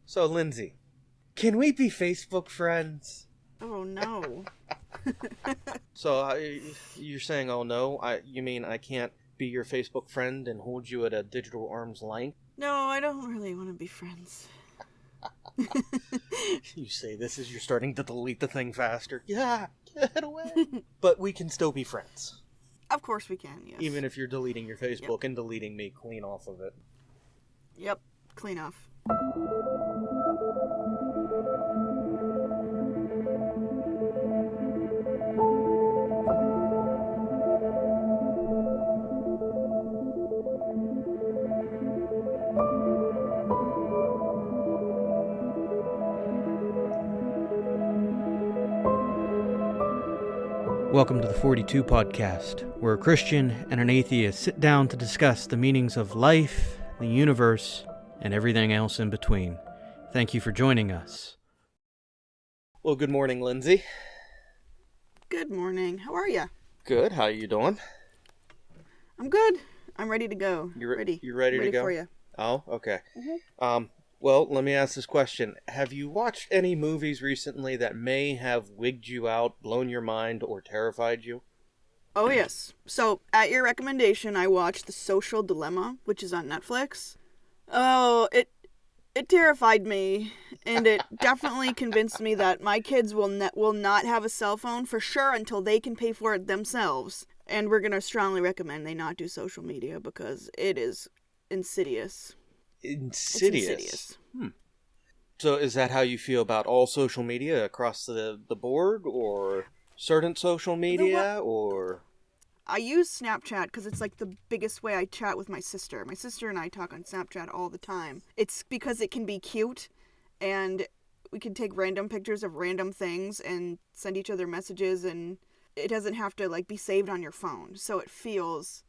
So, Lindsay, can we be Facebook friends? Oh, no. So, you're saying, oh no? You mean I can't be your Facebook friend and hold you at a digital arm's length? No, I don't really want to be friends. You say this as you're starting to delete the thing faster. Yeah, get away. But we can still be friends. Of course we can, yes. Even if you're deleting your Facebook and deleting me clean off of it. Yep, clean off. Welcome to the 42 Podcast, where a Christian and an atheist sit down to discuss the meanings of life, the universe, and everything else in between. Thank you for joining us. Well, good morning, Lindsay. Good morning. How are you? Good. How you doing? I'm good. I'm ready to go. You're ready to go? Ready for you. Oh, okay. Mm-hmm. Well, let me ask this question. Have you watched any movies recently that may have wigged you out, blown your mind, or terrified you? Oh, yes. So, at your recommendation, I watched The Social Dilemma, which is on Netflix. Oh, it terrified me, and it definitely convinced me that my kids will not have a cell phone for sure until they can pay for it themselves. And we're going to strongly recommend they not do social media because it is insidious. Insidious. So is that how you feel about all social media across the board, or certain social media, or? I use Snapchat because it's like the biggest way I chat with my sister. My sister and I talk on Snapchat all the time. It's because it can be cute, and we can take random pictures of random things and send each other messages, and it doesn't have to like be saved on your phone. So it feels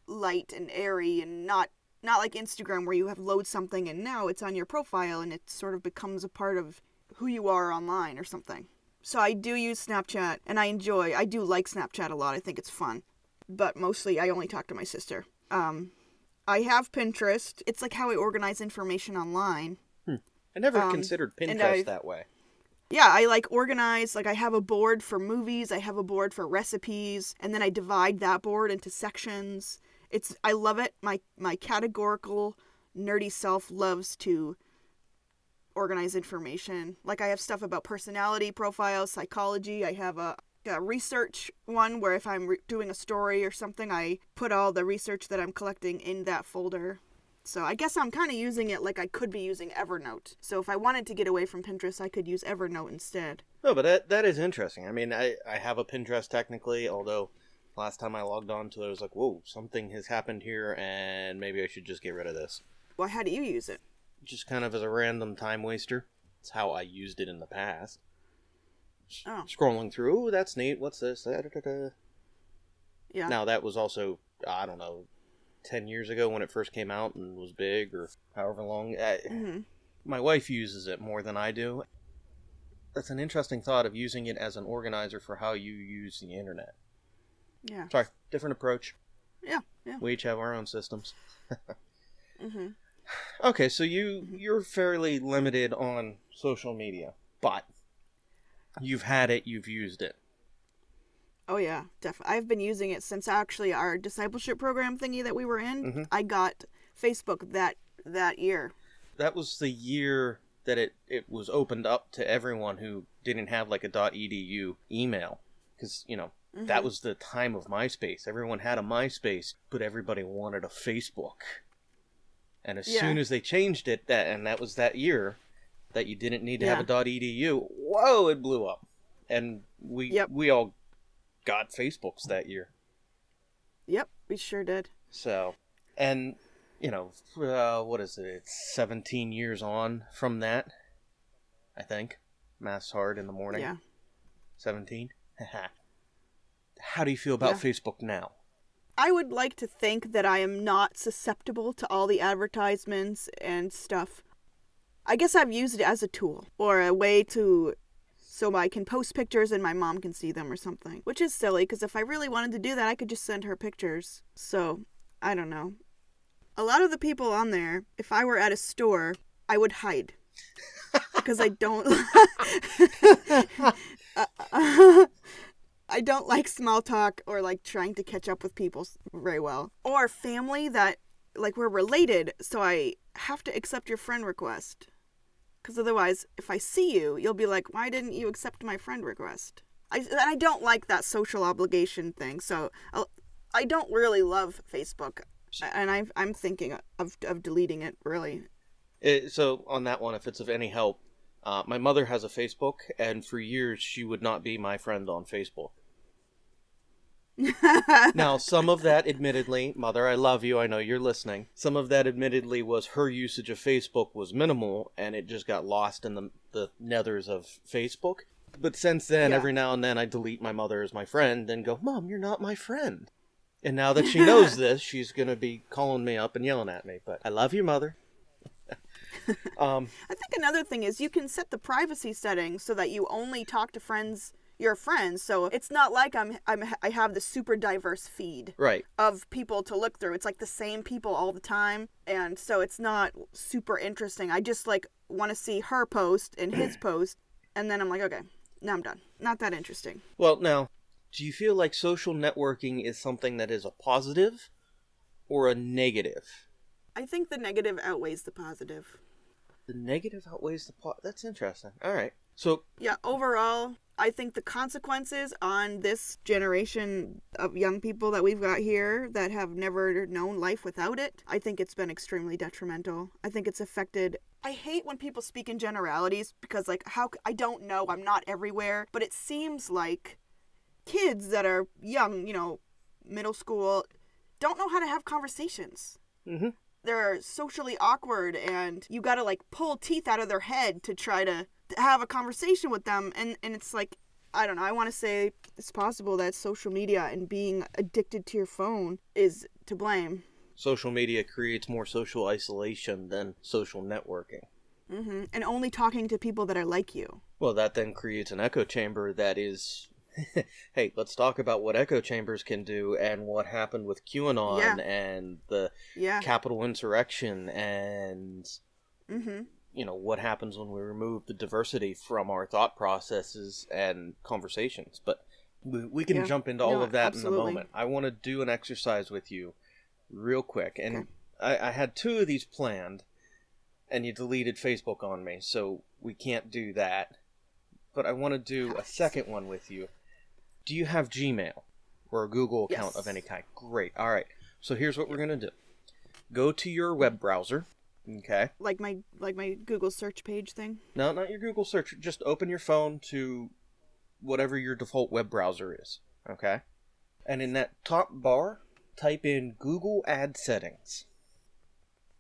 light and airy and not like Instagram where you have load something and now it's on your profile and it sort of becomes a part of who you are online or something. So I do use Snapchat and I do like Snapchat a lot. I think it's fun. But mostly I only talk to my sister. I have Pinterest. It's like how I organize information online. I never considered Pinterest that way. Yeah, I like organize, like I have a board for movies, I have a board for recipes, and then I divide that board into sections. I love it. My categorical, nerdy self loves to organize information. Like I have stuff about personality profiles, psychology. I have a research one where if I'm doing a story or something, I put all the research that I'm collecting in that folder. So I guess I'm kind of using it like I could be using Evernote. So if I wanted to get away from Pinterest, I could use Evernote instead. No, but that is interesting. I mean, I have a Pinterest technically, although last time I logged on to it, I was like, whoa, something has happened here, and maybe I should just get rid of this. Well, how do you use it? Just kind of as a random time waster. It's how I used it in the past. Oh. Scrolling through, ooh, that's neat, what's this? Yeah. Now, that was also, I don't know, 10 years ago when it first came out and was big, or however long. My wife uses it more than I do. That's an interesting thought of using it as an organizer for how you use the internet. Yeah. Sorry, different approach. Yeah. We each have our own systems. Okay, so you're fairly limited on social media, but you've had it, you've used it. Oh yeah, definitely. I've been using it since actually our discipleship program thingy that we were in. I got Facebook that year. That was the year that it was opened up to everyone who didn't have like a .edu email, because that was the time of MySpace. Everyone had a MySpace, but everybody wanted a Facebook. And as soon as they changed it, that was that year that you didn't need to have a .edu, whoa, it blew up. And we all got Facebooks that year. Yep, we sure did. So, and, what is it? It's 17 years on from that, I think. Math's hard in the morning. Yeah. 17? How do you feel about Facebook now? I would like to think that I am not susceptible to all the advertisements and stuff. I guess I've used it as a tool or a way so I can post pictures and my mom can see them or something, which is silly because if I really wanted to do that, I could just send her pictures. So, I don't know. A lot of the people on there, if I were at a store, I would hide. Because I don't... I don't like small talk or like trying to catch up with people very well. Or family that, like, we're related, so I have to accept your friend request. Because otherwise, if I see you, you'll be like, why didn't you accept my friend request? I don't like that social obligation thing, so I don't really love Facebook. And I'm thinking of deleting it, really. So on that one, if it's of any help, my mother has a Facebook, and for years she would not be my friend on Facebook. Now, some of that, admittedly, Mother, I love you, I know you're listening. Some of that, admittedly, was her usage of Facebook was minimal, and it just got lost in the nethers of Facebook. But since then, every now and then, I delete my mother as my friend and go, Mom, you're not my friend. And now that she knows this, she's going to be calling me up and yelling at me. But I love you, Mother. I think another thing is you can set the privacy settings so that you only talk to your friends. So it's not like I have the super diverse feed of people to look through. It's like the same people all the time. And so it's not super interesting. I just like want to see her post and his post. And then I'm like, okay, now I'm done. Not that interesting. Well, now, do you feel like social networking is something that is a positive or a negative? I think the negative outweighs the positive. The negative outweighs the positive? That's interesting. All right. So, yeah, overall, I think the consequences on this generation of young people that we've got here that have never known life without it, I think it's been extremely detrimental. I think it's affected... I hate when people speak in generalities because, like, I don't know, I'm not everywhere, but it seems like kids that are young, middle school, don't know how to have conversations. Mm-hmm. They're socially awkward, and you gotta, like, pull teeth out of their head to try to have a conversation with them. And it's like, I don't know, I want to say it's possible that social media and being addicted to your phone is to blame. Social media creates more social isolation than social networking. Mm-hmm. And only talking to people that are like you. Well, that then creates an echo chamber that is... Hey, let's talk about what echo chambers can do and what happened with QAnon and the Capitol insurrection and, what happens when we remove the diversity from our thought processes and conversations. But we can jump into all of that in a moment. I want to do an exercise with you real quick. And I had 2 of these planned, and you deleted Facebook on me, so we can't do that. But I want to do a second one with you. Do you have Gmail or a Google account of any kind? Great. All right. So here's what we're going to do. Go to your web browser. Okay. Like my Google search page thing? No, not your Google search. Just open your phone to whatever your default web browser is. Okay. And in that top bar, type in Google Ad Settings.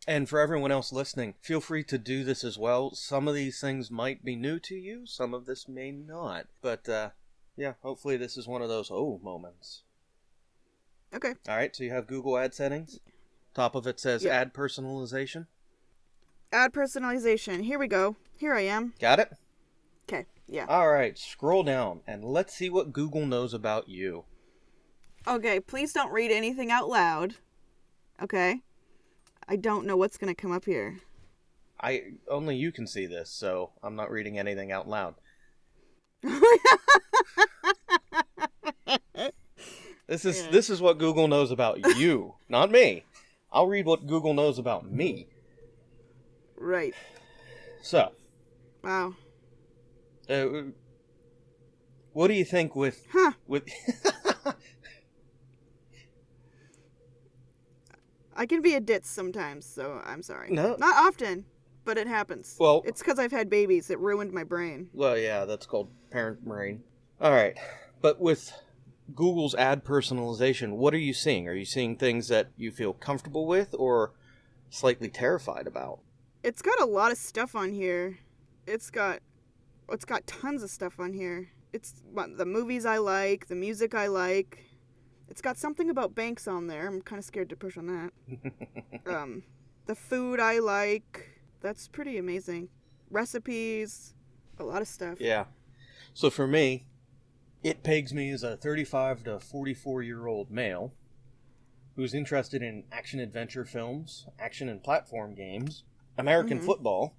And for everyone else listening, feel free to do this as well. Some of these things might be new to you. Some of this may not. But, yeah, hopefully this is one of those moments. Okay. All right, so you have Google Ad Settings. Top of it says Ad Personalization. Ad Personalization. Here we go. Here I am. Got it? Okay, yeah. All right, scroll down and let's see what Google knows about you. Okay, please don't read anything out loud. Okay? I don't know what's going to come up here. Only you can see this, so I'm not reading anything out loud. This is what Google knows about you, not me. I'll read what Google knows about me. Right. So. Wow. What do you think with... I can be a ditz sometimes, so I'm sorry. No. Not often, but it happens. Well, it's because I've had babies. It ruined my brain. Well, yeah, that's called parent brain. All right. But with Google's ad personalization, what are you seeing? Are you seeing things that you feel comfortable with or slightly terrified about? It's got a lot of stuff on here. It's got tons of stuff on here. It's the movies I like, the music I like. It's got something about banks on there. I'm kind of scared to push on that. The food I like. That's pretty amazing. Recipes. A lot of stuff. Yeah. So for me, it pegs me as a 35 to 44-year-old male who's interested in action-adventure films, action and platform games, American football,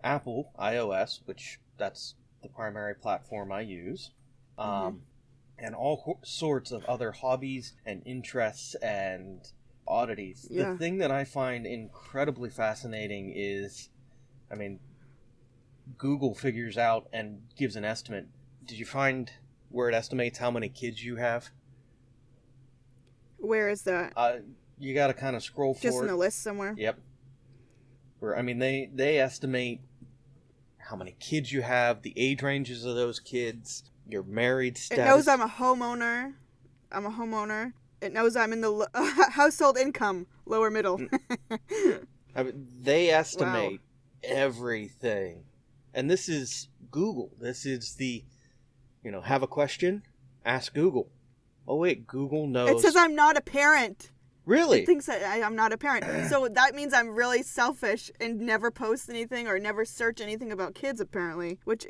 Apple iOS, which that's the primary platform I use, and all sorts of other hobbies and interests and oddities. Yeah. The thing that I find incredibly fascinating is, I mean, Google figures out and gives an estimate. Did you find where it estimates how many kids you have? Where is that? You got to kind of scroll forward. Just in the list somewhere? Yep. Where, I mean, they estimate how many kids you have, the age ranges of those kids, your married status. It knows I'm a homeowner. It knows I'm in the household income, lower middle. I mean, they estimate everything. And this is Google. This is the, have a question? Ask Google. Oh, wait, Google knows. It says I'm not a parent. Really? It thinks that I'm not a parent. So that means I'm really selfish and never post anything or never search anything about kids, apparently. Which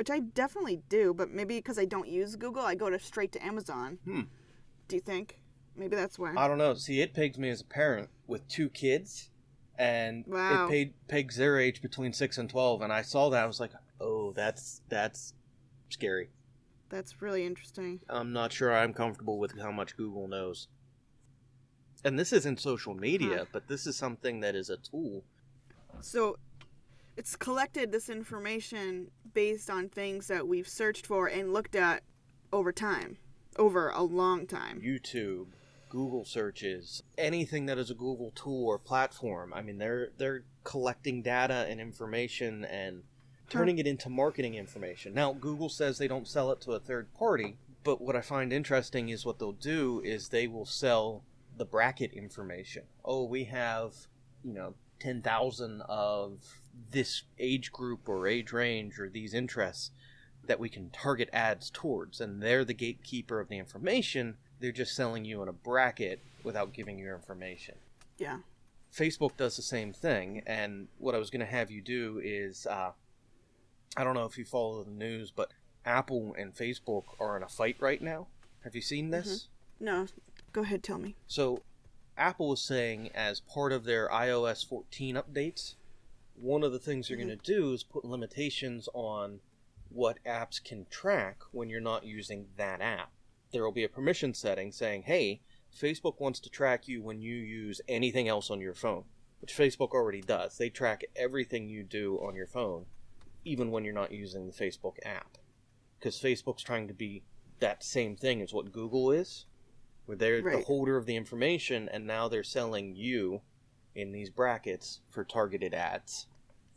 I definitely do, but maybe because I don't use Google, I go straight to Amazon. Do you think? Maybe that's why. I don't know. See, it pegs me as a parent with 2 kids, and it pegs their age between 6 and 12, and I saw that, I was like, oh, that's scary. That's really interesting. I'm not sure I'm comfortable with how much Google knows. And this isn't social media, but this is something that is a tool. So it's collected this information based on things that we've searched for and looked at over time, over a long time. YouTube, Google searches, anything that is a Google tool or platform. I mean, they're collecting data and information and turning it into marketing information. Now, Google says they don't sell it to a third party, but what I find interesting is what they'll do is they will sell the bracket information. Oh, we have, 10,000 of this age group or age range or these interests that we can target ads towards, and they're the gatekeeper of the information. They're just selling you in a bracket without giving you information. Yeah. Facebook does the same thing, and what I was going to have you do is, I don't know if you follow the news, but Apple and Facebook are in a fight right now. Have you seen this? No. Go ahead, tell me. So, Apple is saying as part of their iOS 14 updates, one of the things they're going to do is put limitations on what apps can track when you're not using that app. There will be a permission setting saying, hey, Facebook wants to track you when you use anything else on your phone, which Facebook already does. They track everything you do on your phone, even when you're not using the Facebook app. Because Facebook's trying to be that same thing as what Google is, where they're the holder of the information, and now they're selling you in these brackets for targeted ads.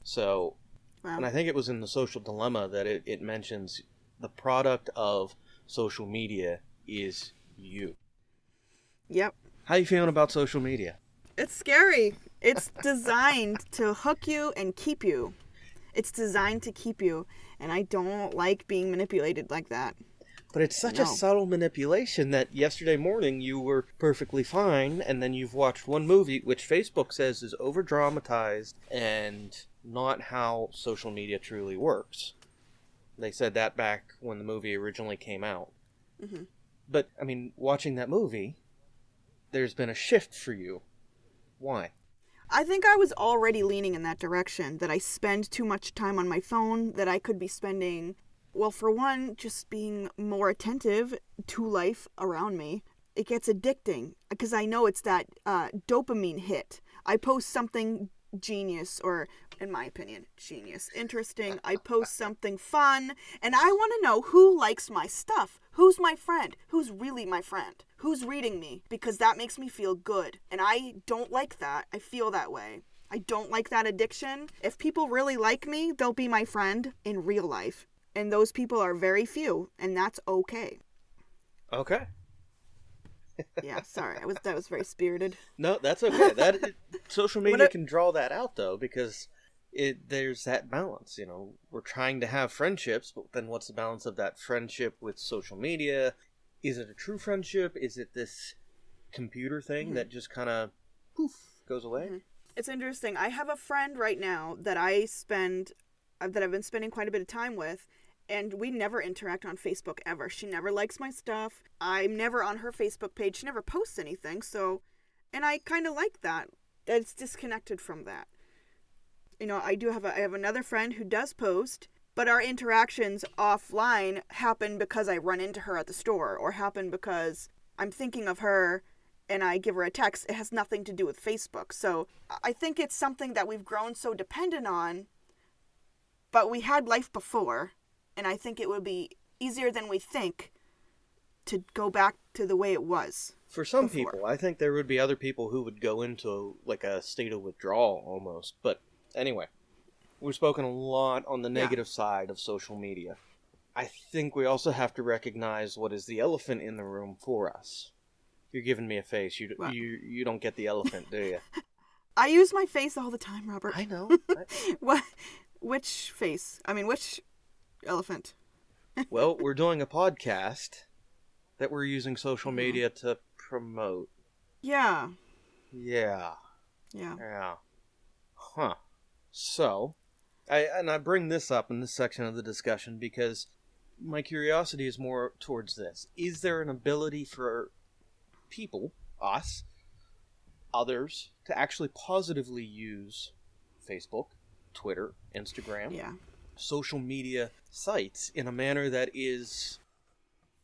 So, and I think it was in the Social Dilemma that it mentions the product of social media is you. Yep. How you feeling about social media? It's scary. It's designed to hook you and keep you. It's designed to keep you, and I don't like being manipulated like that. But it's such a subtle manipulation that yesterday morning you were perfectly fine, and then you've watched one movie, which Facebook says is over-dramatized and not how social media truly works. They said that back when the movie originally came out. Mm-hmm. But, I mean, watching that movie, there's been a shift for you. Why? I think I was already leaning in that direction, that I spend too much time on my phone, that I could be spending... Well, for one, just being more attentive to life around me. It gets addicting because I know it's that dopamine hit. I post something genius, or in my opinion, genius, interesting. I post something fun, and I want to know who likes my stuff. Who's my friend? Who's really my friend? Who's reading me? Because that makes me feel good. And I don't like that. I feel that way. I don't like that addiction. If people really like me, they'll be my friend in real life. And those people are very few, and that's okay. Okay. Yeah, sorry. That was very spirited. No, that's okay. Social media can draw that out, though, because there's that balance. We're trying to have friendships, but then what's the balance of that friendship with social media? Is it a true friendship? Is it this computer thing that just kind of poof goes away? Mm-hmm. It's interesting. I have a friend right now that I've been spending quite a bit of time with, and we never interact on Facebook ever. She never likes my stuff. I'm never on her Facebook page. She never posts anything, and I kind of like that. It's disconnected from that. I have another friend who does post, but our interactions offline happen because I run into her at the store, or happen because I'm thinking of her and I give her a text. It has nothing to do with Facebook. So I think it's something that we've grown so dependent on, but we had life before, and I think it would be easier than we think to go back to the way it was. For some before. people, I think there would be other people who would go into like a state of withdrawal almost. But anyway, we've spoken a lot on the negative side of social media. I think we also have to recognize what is the elephant in the room for us. You're giving me a face. You don't get the elephant, do you? I use my face all the time, Robert. I know. What? Which face? I mean, which elephant? Well, we're doing a podcast that we're using social media to promote. Yeah. Yeah. Yeah. Yeah. Huh. So, I bring this up in this section of the discussion because my curiosity is more towards this. Is there an ability for people, us, others, to actually positively use Facebook, Twitter, Instagram, social media sites in a manner that is,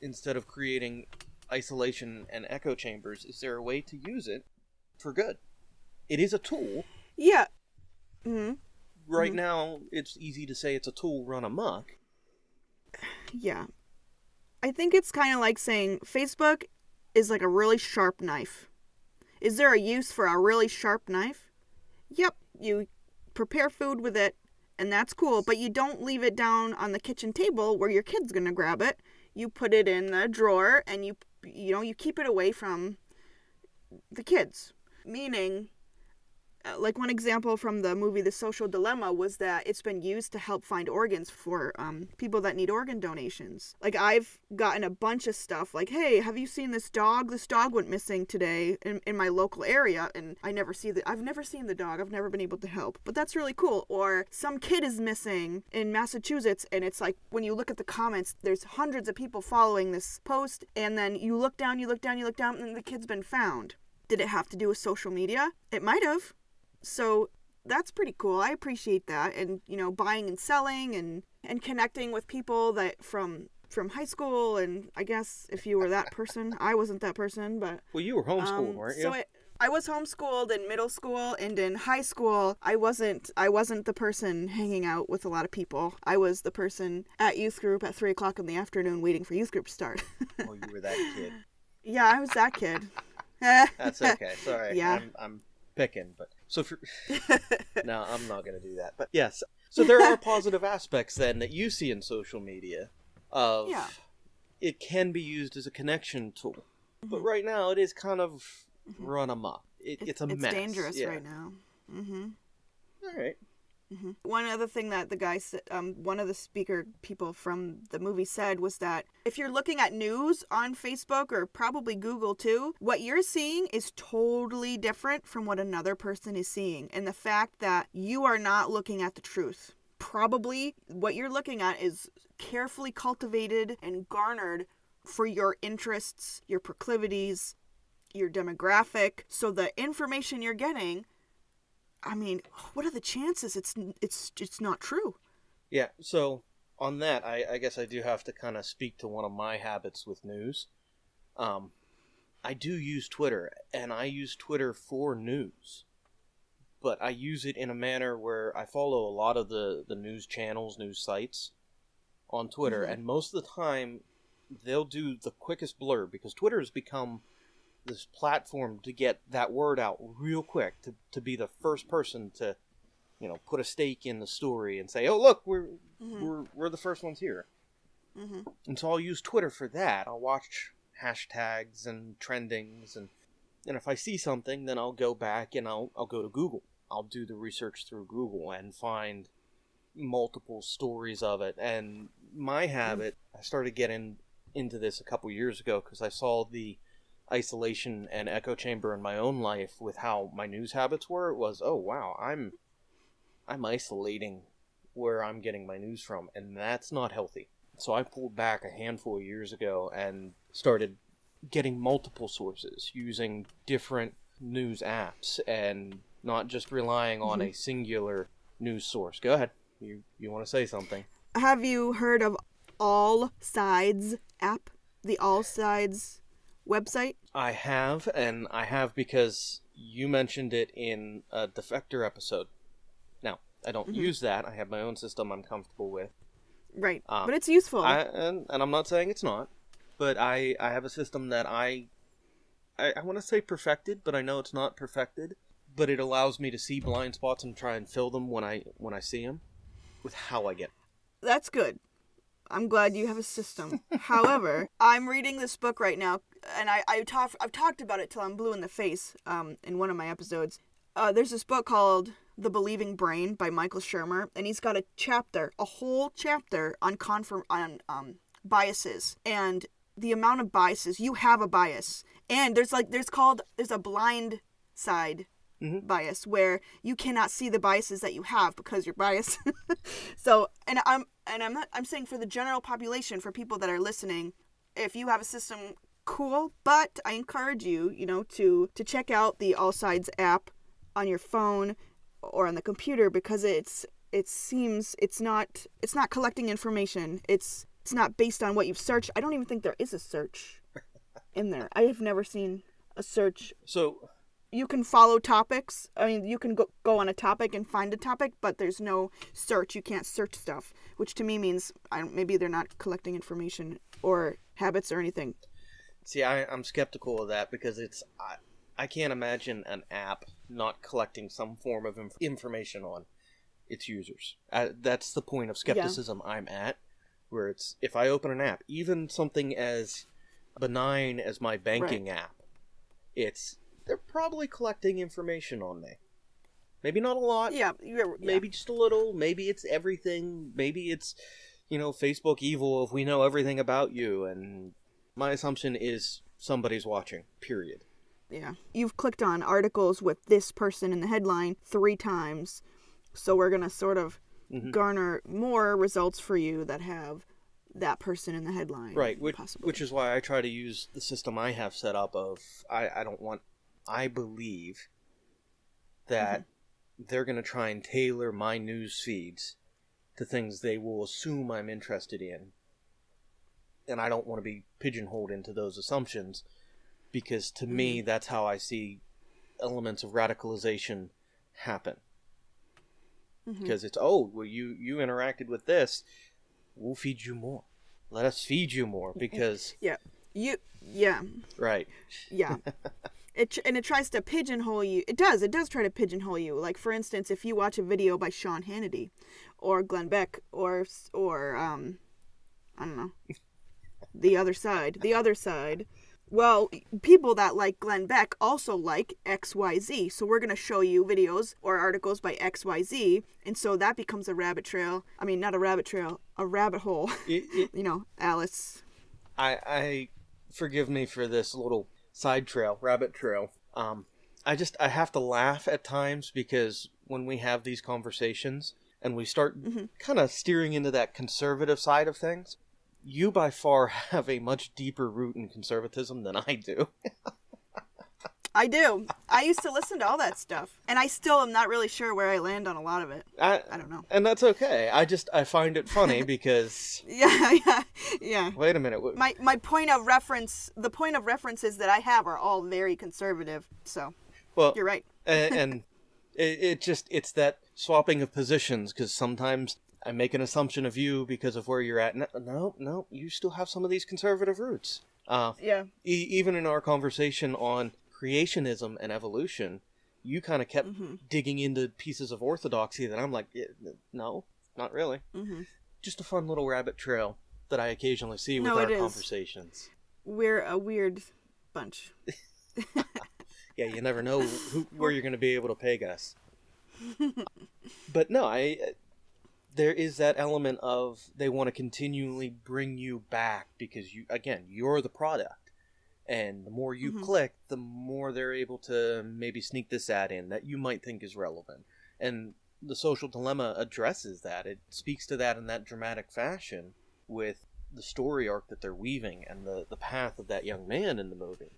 instead of creating isolation and echo chambers, is there a way to use it for good? It is a tool. Yeah. Mm-hmm. Right now, it's easy to say it's a tool run amok. Yeah. I think it's kind of like saying Facebook is like a really sharp knife. Is there a use for a really sharp knife? Yep. You prepare food with it, and that's cool, but you don't leave it down on the kitchen table where your kid's going to grab it. You put it in a drawer, and you keep it away from the kids. Meaning, like one example from the movie The Social Dilemma was that it's been used to help find organs for people that need organ donations. Like, I've gotten a bunch of stuff like, hey, have you seen this dog? This dog went missing today in my local area, and I've never seen the dog. I've never been able to help. But that's really cool. Or some kid is missing in Massachusetts, and it's like, when you look at the comments, there's hundreds of people following this post, and then you look down, and the kid's been found. Did it have to do with social media? It might have. So that's pretty cool. I appreciate that. And, buying and selling and connecting with people that from high school. And I guess if you were that person, I wasn't that person, but... Well, you were homeschooled, weren't you? I was homeschooled in middle school, and in high school, I wasn't the person hanging out with a lot of people. I was the person at youth group at 3 o'clock in the afternoon waiting for youth group to start. Oh, you were that kid. Yeah, I was that kid. That's okay. Sorry. Yeah. I'm picking, but no, I'm not going to do that. But yes, so there are positive aspects then that you see in social media of it can be used as a connection tool. But right now it is kind of run amok. It's a mess. It's dangerous right now. All right. One other thing that the guy said, one of the speaker people from the movie said was that if you're looking at news on Facebook or probably Google too, what you're seeing is totally different from what another person is seeing. And the fact that you are not looking at the truth. Probably what you're looking at is carefully cultivated and garnered for your interests, your proclivities, your demographic. So the information you're getting, I mean, what are the chances it's not true? Yeah, so on that, I guess I do have to kind of speak to one of my habits with news. I do use Twitter, and I use Twitter for news. But I use it in a manner where I follow a lot of the news channels, news sites on Twitter, and most of the time they'll do the quickest blurb, because Twitter has become this platform to get that word out real quick, to be the first person to, put a stake in the story and say, oh, look, we're the first ones here. And so I'll use Twitter for that. I'll watch hashtags and trendings, and if I see something, then I'll go back and I'll go to Google. I'll do the research through Google and find multiple stories of it. And my habit, I started getting into this a couple years ago because I saw the isolation and echo chamber in my own life with how my news habits were. It was, oh wow, I'm isolating where I'm getting my news from, and that's not healthy. So I pulled back a handful of years ago and started getting multiple sources using different news apps and not just relying on a singular news source. Go ahead. You want to say something? Have you heard of All Sides app? The All Sides website? I have, and I have because you mentioned it in a Defector episode. Now, I don't use that. I have my own system I'm comfortable with. Right. But it's useful. And I'm not saying it's not, but I have a system that I want to say perfected, but I know it's not perfected. But it allows me to see blind spots and try and fill them when I see them with how I get. That's good. I'm glad you have a system. However, I'm reading this book right now, and I've talked about it till I'm blue in the face in one of my episodes. There's this book called The Believing Brain by Michael Shermer, and he's got a whole chapter on biases and the amount of biases. You have a bias, and there's a blind side bias where you cannot see the biases that you have because you're biased. So, I'm saying for the general population, for people that are listening, if you have a system, cool. But I encourage you, to check out the All Sides app on your phone or on the computer, because it's not collecting information. It's not based on what you've searched. I don't even think there is a search in there. I have never seen a search. So you can follow topics. I mean, you can go on a topic and find a topic, but there's no search. You can't search stuff, which to me means maybe they're not collecting information or habits or anything. See, I'm skeptical of that because I can't imagine an app not collecting some form of information on its users. That's the point of skepticism I'm at, where it's, if I open an app, even something as benign as my banking app, they're probably collecting information on me. Maybe not a lot. Yeah. Maybe just a little. Maybe it's everything. Maybe it's, Facebook evil if we know everything about you. And my assumption is somebody's watching, period. Yeah. You've clicked on articles with this person in the headline 3 times. So we're going to sort of garner more results for you that have that person in the headline. Right. Which is why I try to use the system I have set up of, I believe that they're going to try and tailor my news feeds to things they will assume I'm interested in. And I don't want to be pigeonholed into those assumptions, because to me, that's how I see elements of radicalization happen. Because it's, you interacted with this, we'll feed you more. Let us feed you more, because... Right. Yeah. It tries to pigeonhole you. It does try to pigeonhole you. Like, for instance, if you watch a video by Sean Hannity or Glenn Beck or I don't know, the other side. Well, people that like Glenn Beck also like XYZ. So we're going to show you videos or articles by XYZ. And so that becomes a rabbit trail. I mean, not a rabbit trail, a rabbit hole. Alice. I forgive me for this little rabbit trail. I have to laugh at times, because when we have these conversations and we start kind of steering into that conservative side of things, you by far have a much deeper root in conservatism than I do. I do. I used to listen to all that stuff, and I still am not really sure where I land on a lot of it. I don't know. And that's okay. I find it funny because... Yeah. Wait a minute. My point of reference, the point of references that I have are all very conservative, so you're right. And it's that swapping of positions, because sometimes I make an assumption of you because of where you're at. No, you still have some of these conservative roots. Even in our conversation on creationism and evolution, you kind of kept digging into pieces of orthodoxy that I'm like, no, not really. Just a fun little rabbit trail that I occasionally see with our conversations. We're a weird bunch. Yeah, you never know where you're going to be able to peg us. But no, there is that element of they want to continually bring you back because you're the product. And the more you click, the more they're able to maybe sneak this ad in that you might think is relevant. And the Social Dilemma addresses that. It speaks to that in that dramatic fashion with the story arc that they're weaving and the path of that young man in the movie.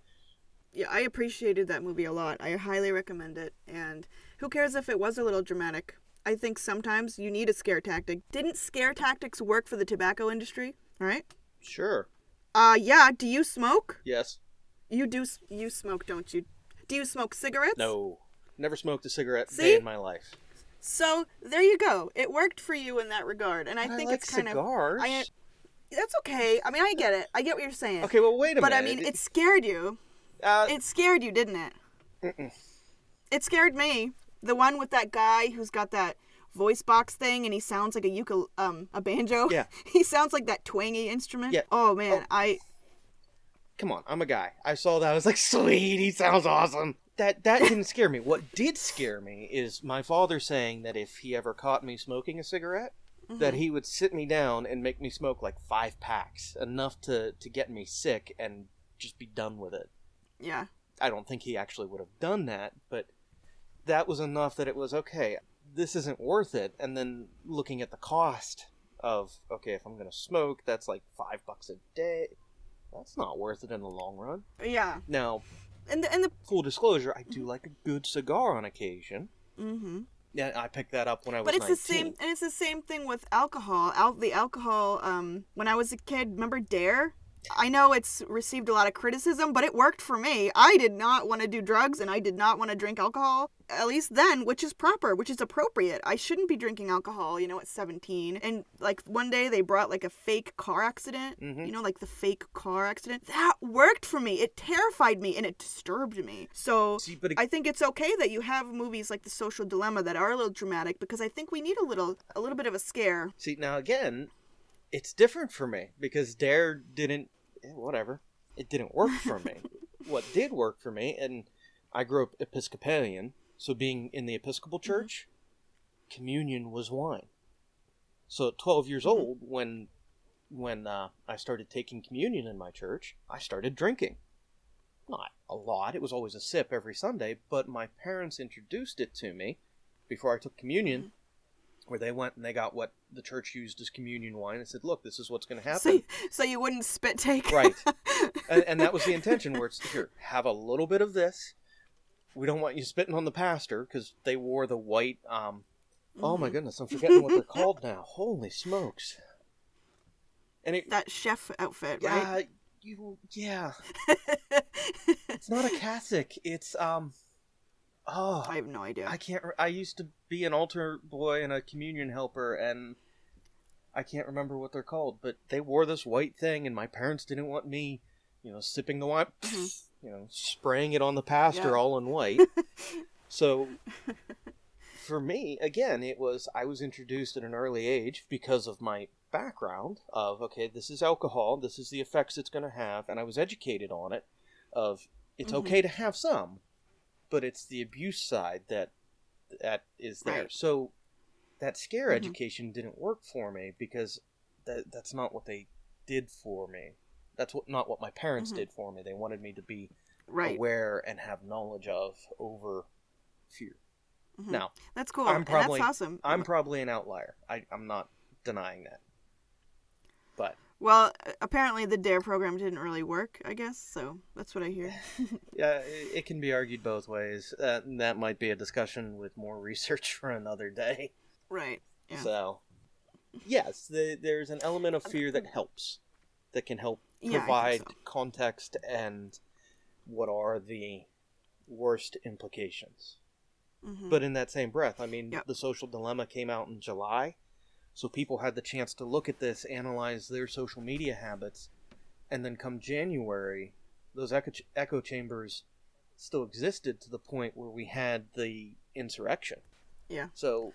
Yeah, I appreciated that movie a lot. I highly recommend it. And who cares if it was a little dramatic? I think sometimes you need a scare tactic. Didn't scare tactics work for the tobacco industry? Right? Sure. Yeah. Do you smoke? Yes. You smoke, don't you? Do you smoke cigarettes? No. Never smoked a cigarette See? day in my life. So there you go. It worked for you in that regard, and I But think I like it's kind cigars. of. That's okay. I mean, I get it. I get what you're saying. Okay, well, wait a but minute. I mean, it scared you. It scared you, didn't it? Mm-mm. It scared me. The one with that guy who's got that voice box thing, and he sounds like a banjo. Yeah. He sounds like that twangy instrument. Yeah. Oh man, Come on, I'm a guy. I saw that. I was like, sweet, he sounds awesome. That didn't scare me. What did scare me is my father saying that if he ever caught me smoking a cigarette, that he would sit me down and make me smoke like 5 packs, enough to get me sick and just be done with it. Yeah. I don't think he actually would have done that, but that was enough that it was, okay, this isn't worth it. And then looking at the cost of, okay, if I'm going to smoke, that's like $5 a day. That's not worth it in the long run. Yeah. Now, and the full disclosure, I do like a good cigar on occasion. Mm-hmm. Yeah, I picked that up when I was But it's 19. the same, and it's the same thing with alcohol. The alcohol. When I was a kid, remember Dare? I know it's received a lot of criticism, but it worked for me. I did not want to do drugs, and I did not want to drink alcohol. At least then, which is proper, which is appropriate. I shouldn't be drinking alcohol, at 17. And like one day they brought like a fake car accident. Mm-hmm. Like the fake car accident. That worked for me. It terrified me and it disturbed me. So I think it's okay that you have movies like The Social Dilemma that are a little dramatic, because I think we need a little bit of a scare. See, now again, it's different for me because Dare didn't, whatever, it didn't work for me. What did work for me, and I grew up Episcopalian, so being in the Episcopal Church, communion was wine. So at 12 years old, when I started taking communion in my church, I started drinking. Not a lot, it was always a sip every Sunday, but my parents introduced it to me before I took communion, where they went and they got what the church used as communion wine and said, look, this is what's going to happen. So you wouldn't spit take? Right. And that was the intention, where it's, here, have a little bit of this. We don't want you spitting on the pastor, because they wore the white, oh my goodness, I'm forgetting what they're called now. Holy smokes. And that chef outfit, yeah, right? Yeah. It's not a cassock. It's, I have no idea. I used to be an altar boy and a communion helper, and I can't remember what they're called, but they wore this white thing, and my parents didn't want me, sipping the wine, spraying it on the pastor all in white. So, for me, again, I was introduced at an early age because of my background of, okay, this is alcohol, this is the effects it's going to have, and I was educated on it, of it's okay to have some, but it's the abuse side that is there. Right. So that scare education didn't work for me, because that's not what they did for me. That's not what my parents did for me. They wanted me to be aware and have knowledge of over fear. Now, that's cool. That's awesome. I'm probably an outlier. I'm not denying that. But well, apparently the DARE program didn't really work, I guess, so that's what I hear. Yeah, it can be argued both ways. That might be a discussion with more research for another day. Right, yeah. So, yes, there's an element of fear that helps. That can help provide context and what are the worst implications. But in that same breath, I mean, The Social Dilemma came out in July. So people had the chance to look at this, analyze their social media habits, and then come January, those echo chambers still existed to the point where we had the insurrection. Yeah. So,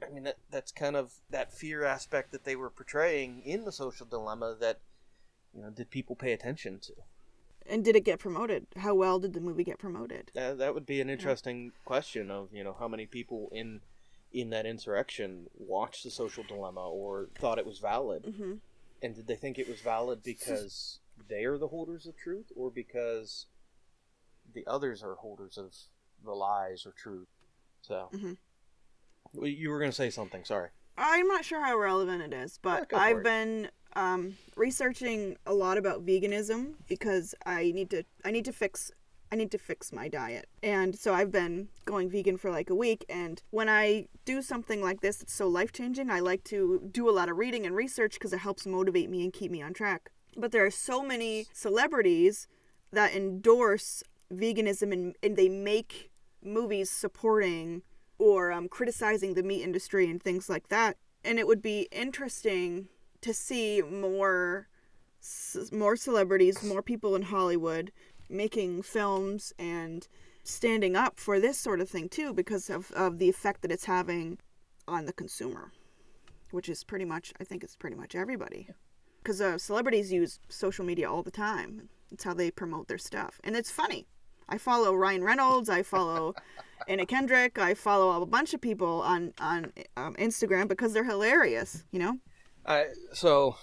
I mean, that's kind of that fear aspect that they were portraying in The Social Dilemma that, did people pay attention to? And did it get promoted? How well did the movie get promoted? That would be an interesting question of, how many people in that insurrection watched The Social Dilemma or thought it was valid. And did they think it was valid because they are the holders of truth, or because the others are holders of the lies or truth? So, you were going to say something, sorry. I'm not sure how relevant it is, but I've been researching a lot about veganism because I need to fix I need to fix my diet. And so I've been going vegan for like a week. And when I do something like this, it's so life-changing. I like to do a lot of reading and research because it helps motivate me and keep me on track. But there are so many celebrities that endorse veganism and they make movies supporting or criticizing the meat industry and things like that. And it would be interesting to see more celebrities, more people in Hollywood making films and standing up for this sort of thing too, because of the effect that it's having on the consumer, which is pretty much, I think it's pretty much everybody. Because celebrities use social media all the time. It's how they promote their stuff. And it's funny. I follow Ryan Reynolds. I follow Anna Kendrick. I follow a bunch of people on Instagram because they're hilarious, you know? So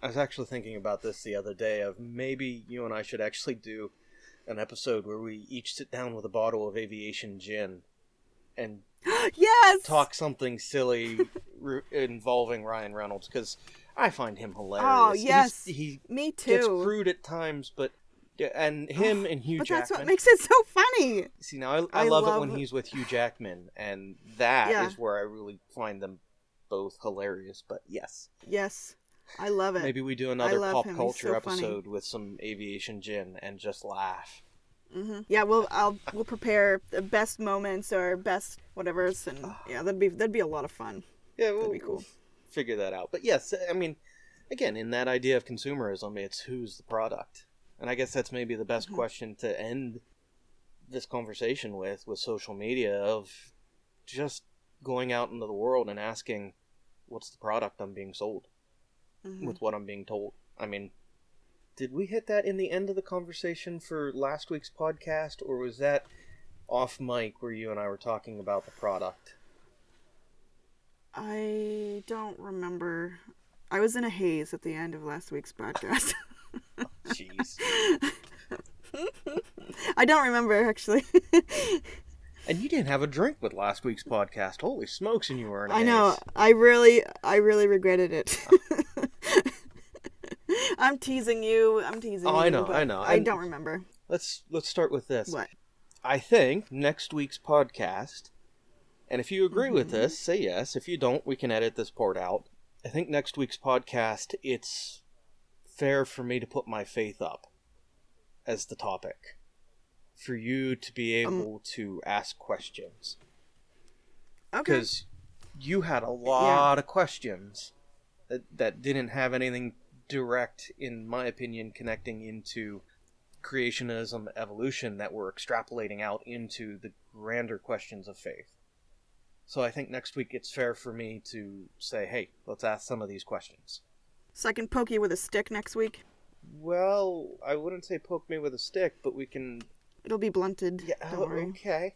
I was actually thinking about this the other day of maybe you and I should actually do an episode where we each sit down with a bottle of aviation gin and yes! talk something silly involving Ryan Reynolds, because I find him hilarious. Oh, yes. Me too. Gets crude at times, but and him and Hugh Jackman. But that's what makes it so funny. See, now I love it when he's with Hugh Jackman, and that is where I really find them both hilarious, but yes. Yes. I love it. Maybe we do another pop culture episode funny. with some aviation gin and just laugh. Mm-hmm. Yeah, we'll prepare the best moments or best whatever's, and yeah, that'd be a lot of fun. Yeah, that'd be cool. We'll figure that out. But yes, I mean, again, in that idea of consumerism, it's who's the product, and I guess that's maybe the best question to end this conversation with social media, of just going out into the world and asking, what's the product I'm being sold? With what I'm being told. I mean, did we hit that in the end of the conversation for last week's podcast, or was that off mic where you and I were talking about the product? I don't remember. I was in a haze at the end of last week's podcast. Jeez. I don't remember, actually. And you didn't have a drink with last week's podcast. Holy smokes, and you were in a haze. I know. I really regretted it. I'm teasing you. Oh, I know. I don't remember. Let's start with this. What? I think next week's podcast, and if you agree with this, say yes. If you don't, we can edit this part out. I think next week's podcast, it's fair for me to put my faith up as the topic, for you to be able to ask questions. Okay. Because you had a lot of questions that didn't have anything direct, in my opinion, connecting into creationism, evolution, that we're extrapolating out into the grander questions of faith. So I think next week it's fair for me to say, hey, let's ask some of these questions. So I can poke you with a stick next week? Well, I wouldn't say poke me with a stick, but we can... It'll be blunted. Yeah, don't worry. Okay.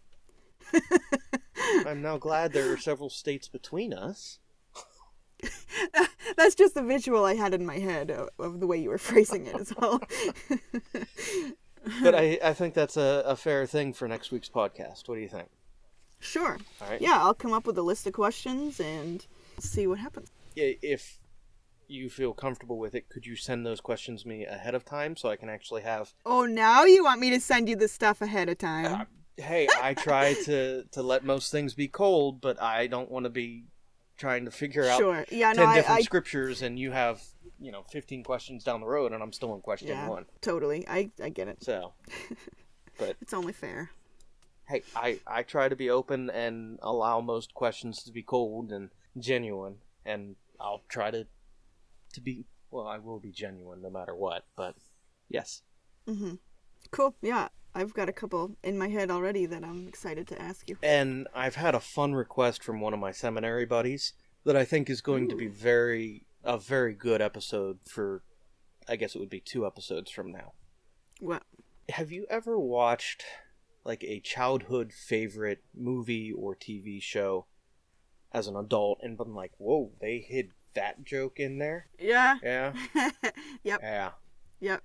I'm now glad there are several states between us. That's just the visual I had in my head of the way you were phrasing it as well. But I think that's a fair thing for next week's podcast. What do you think? Sure. All right. Yeah, I'll come up with a list of questions and see what happens. If you feel comfortable with it, could you send those questions me ahead of time so I can actually have... Oh, now you want me to send you the stuff ahead of time? Hey, I try to let most things be cold, but I don't want to be trying to figure out 10 different scriptures, and you have 15 questions down the road, and I'm still in question 1. Totally. I get it. So, but it's only fair. Hey, I try to be open and allow most questions to be cold and genuine, and I'll try to be, well, I will be genuine no matter what, but yes. Mm-hmm. Cool. Yeah, I've got a couple in my head already that I'm excited to ask you. And I've had a fun request from one of my seminary buddies that I think is going to be a very good episode for, I guess it would be 2 episodes from now. What? Have you ever watched like a childhood favorite movie or TV show as an adult and been like, whoa, they hid that joke in there? Yeah. Yeah? Yep. Yeah. Yep.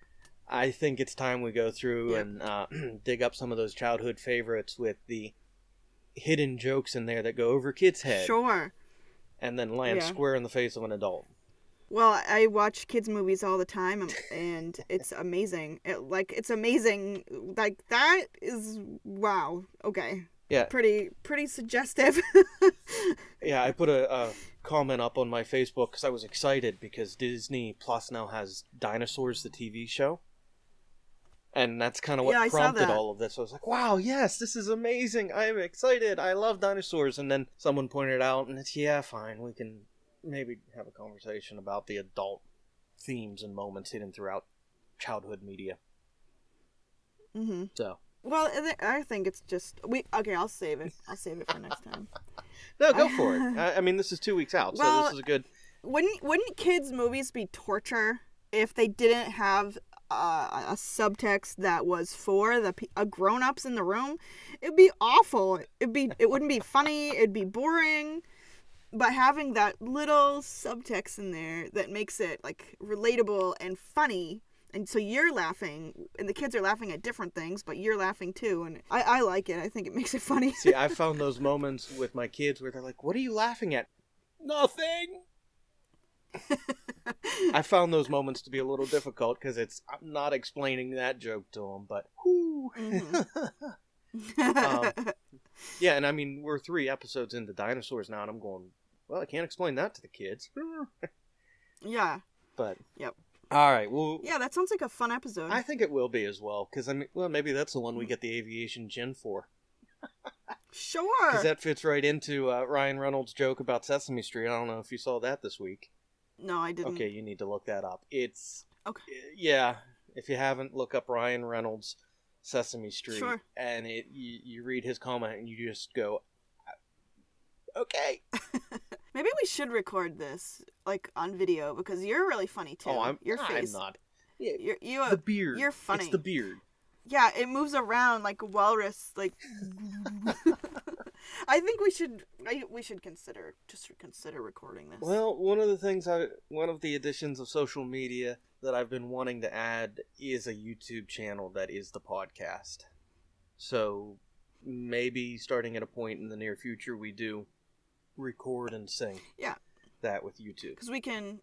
I think it's time we go through and dig up some of those childhood favorites with the hidden jokes in there that go over kids' heads. Sure. And then land square in the face of an adult. Well, I watch kids movies all the time, and it's amazing. It's amazing. Like, that is, wow. Okay. Yeah. Pretty suggestive. Yeah, I put a comment up on my Facebook because I was excited because Disney Plus now has Dinosaurs, the TV show. And that's kind of what prompted all of this. I was like, wow, yes, this is amazing. I'm excited. I love dinosaurs. And then someone pointed out, and it's, yeah, fine. We can maybe have a conversation about the adult themes and moments hidden throughout childhood media. Mm-hmm. So. Well, I think it's just... Okay, I'll save it. I'll save it for next time. No, go for it. I mean, this is 2 weeks out, so this is a good... Wouldn't kids' movies be torture if they didn't have a subtext that was for the grown-ups in the room? It'd be awful. It wouldn't be funny. It'd be boring. But having that little subtext in there that makes it like relatable and funny, and so you're laughing, and the kids are laughing at different things, but you're laughing too, and I like it. I think it makes it funny. See, I found those moments with my kids where they're like, "What are you laughing at?" Nothing. I found those moments to be a little difficult because I'm not explaining that joke to them, but whoo. Mm-hmm. Yeah, and I mean, we're 3 episodes into dinosaurs now, and I'm going, well, I can't explain that to the kids. Yeah. But. Yep. All right, well... Yeah, that sounds like a fun episode. I think it will be as well, because, I mean, well, maybe that's the one we get the aviation gin for. Sure. Because that fits right into Ryan Reynolds' joke about Sesame Street. I don't know if you saw that this week. No, I didn't. Okay, you need to look that up. It's... Okay. Yeah, if you haven't, look up Ryan Reynolds' Sesame Street. Sure. And you read his comment and you just go, okay. Maybe we should record this, like, on video, because you're really funny, too. Your face. I'm not. Yeah, the beard. You're funny. It's the beard. Yeah, it moves around like a walrus, like... I think we should consider recording this. Well, one of the additions of social media that I've been wanting to add is a YouTube channel that is the podcast. So maybe starting at a point in the near future, we do record and sync. Yeah. That with YouTube. Because we can...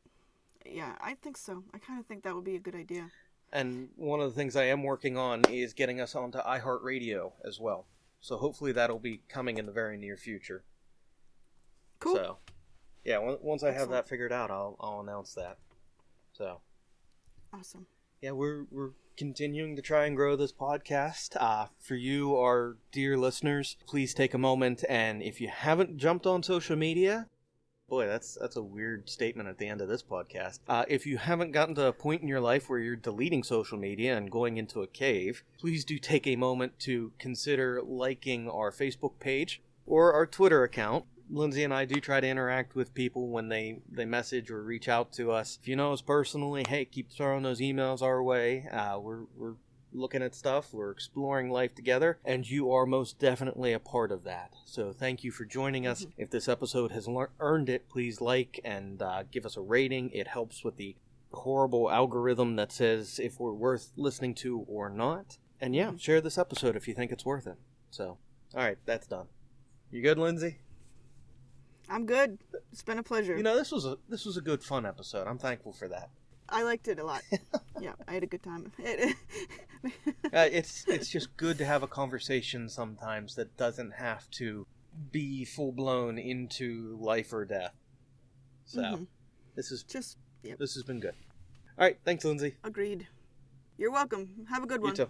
Yeah, I think so. I kind of think that would be a good idea. And one of the things I am working on is getting us onto iHeartRadio as well. So hopefully that'll be coming in the very near future. Cool. So, yeah, once I have that figured out, I'll announce that. So. Awesome. Yeah, we're continuing to try and grow this podcast. For you, our dear listeners, please take a moment, and if you haven't jumped on social media... Boy, that's a weird statement at the end of this podcast. If you haven't gotten to a point in your life where you're deleting social media and going into a cave, please do take a moment to consider liking our Facebook page or our Twitter account. Lindsay and I do try to interact with people when they message or reach out to us. If you know us personally, hey, keep throwing those emails our way. We're looking at stuff, we're exploring life together, and you are most definitely a part of that. So thank you for joining us. If this episode has earned it, please like and give us a rating. It helps with the horrible algorithm that says if we're worth listening to or not. And yeah, share this episode if you think it's worth it. So, alright, that's done. You good, Lindsay? I'm good. It's been a pleasure. You know, this was a good, fun episode. I'm thankful for that. I liked it a lot. Yeah, I had a good time. It's just good to have a conversation sometimes that doesn't have to be full blown into life or death. So this has been good. All right, thanks, Lindsay. Agreed. You're welcome. Have a good one. You too.